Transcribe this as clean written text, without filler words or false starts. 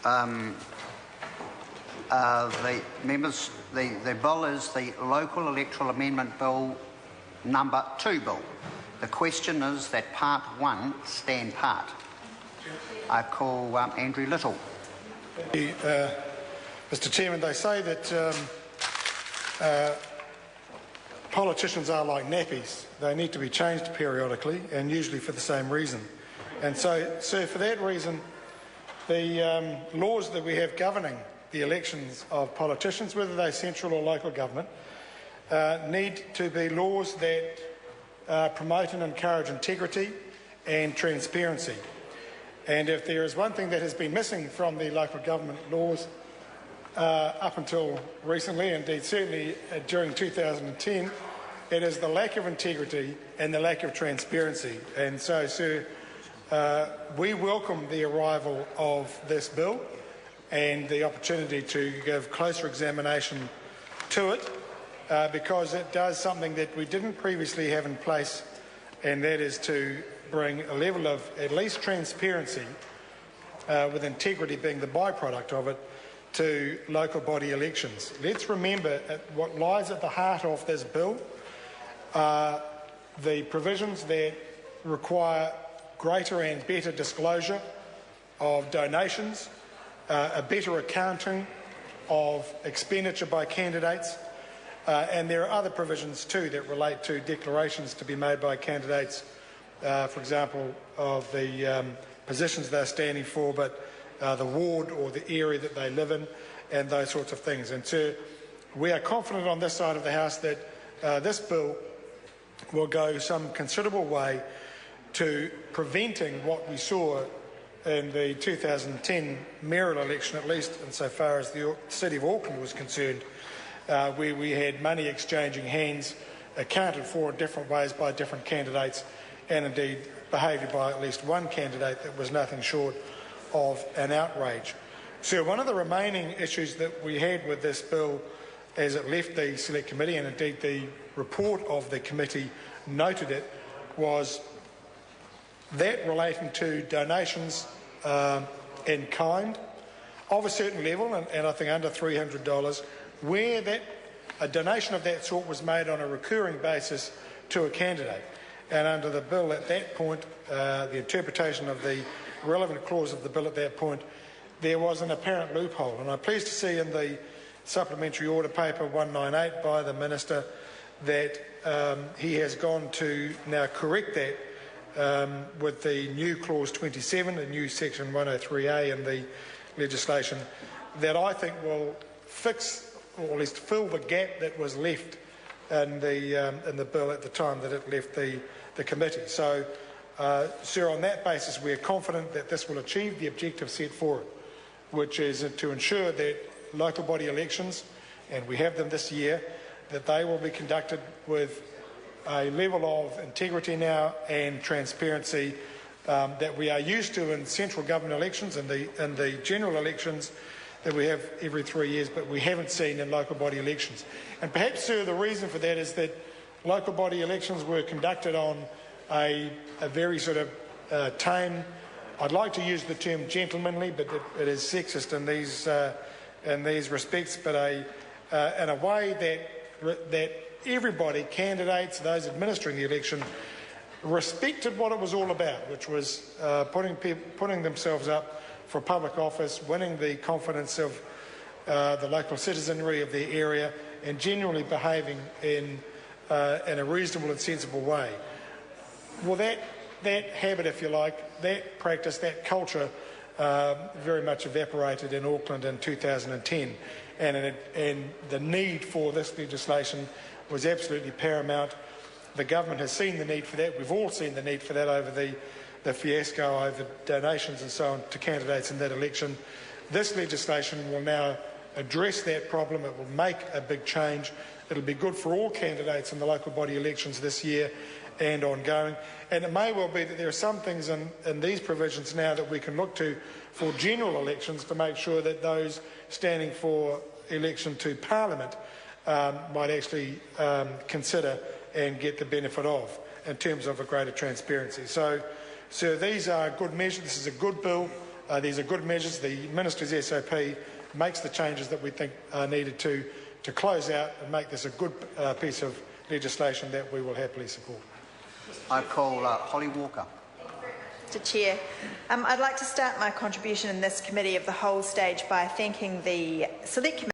The members, the bill is the Local Electoral Amendment Bill number 2 bill. The question is that Part 1 stand part. I call Andrew Little. Mr. Chairman, they say that politicians are like nappies. They need to be changed periodically, and usually for the same reason. And so for that reason, the laws that we have governing the elections of politicians, whether they're central or local government, need to be laws that promote and encourage integrity and transparency. And if there is one thing that has been missing from the local government laws up until recently, indeed certainly during 2010, it is the lack of integrity and the lack of transparency. And so, sir, we welcome the arrival of this bill and the opportunity to give closer examination to it, because it does something that we didn't previously have in place, and that is to bring a level of at least transparency, with integrity being the byproduct of it, to local body elections. Let's remember what lies at the heart of this bill are the provisions that require greater and better disclosure of donations, a better accounting of expenditure by candidates, and there are other provisions too that relate to declarations to be made by candidates, for example, of the positions they're standing for, but the ward or the area that they live in, and those sorts of things. And so we are confident on this side of the House that this bill will go some considerable way to preventing what we saw in the 2010 mayoral election, at least insofar as the City of Auckland was concerned, where we had money exchanging hands accounted for in different ways by different candidates, and indeed behaviour by at least one candidate that was nothing short of an outrage. So one of the remaining issues that we had with this bill as it left the Select Committee, and indeed the report of the committee noted it, was that relating to donations in kind of a certain level, and I think under $300, where a donation of that sort was made on a recurring basis to a candidate. And under the bill at that point, the interpretation of the relevant clause of the bill at that point, there was an apparent loophole. And I'm pleased to see in the supplementary order paper 198 by the Minister that he has gone to now correct that with the new clause 27, the new section 103A in the legislation, that I think will fix, or at least fill the gap that was left in the bill at the time that it left the committee. So, sir, on that basis, we are confident that this will achieve the objective set for it, which is to ensure that local body elections, and we have them this year, that they will be conducted with a level of integrity now and transparency that we are used to in central government elections and the general elections that we have every 3 years, but we haven't seen in local body elections. And perhaps, sir, the reason for that is that local body elections were conducted on a very sort of tame, I'd like to use the term gentlemanly, but it is sexist in these respects, but in a way that everybody, candidates, those administering the election, respected what it was all about, which was putting themselves up for public office, winning the confidence of the local citizenry of their area, and generally behaving in a reasonable and sensible way. Well, that habit, if you like, that practice, that culture, very much evaporated in Auckland in 2010, and the need for this legislation was absolutely paramount. The government has seen the need for that. We've all seen the need for that over the fiasco over donations and so on to candidates in that election. This legislation will now address that problem. It will make a big change. It'll be good for all candidates in the local body elections this year and ongoing. And it may well be that there are some things in these provisions now that we can look to for general elections to make sure that those standing for election to Parliament might actually consider and get the benefit of in terms of a greater transparency. So these are good measures. This is a good bill. These are good measures. The Minister's SOP makes the changes that we think are needed to close out and make this a good piece of legislation that we will happily support. I call Holly Walker. Mr. Chair, I'd like to start my contribution in this Committee of the Whole stage by thanking the Select Committee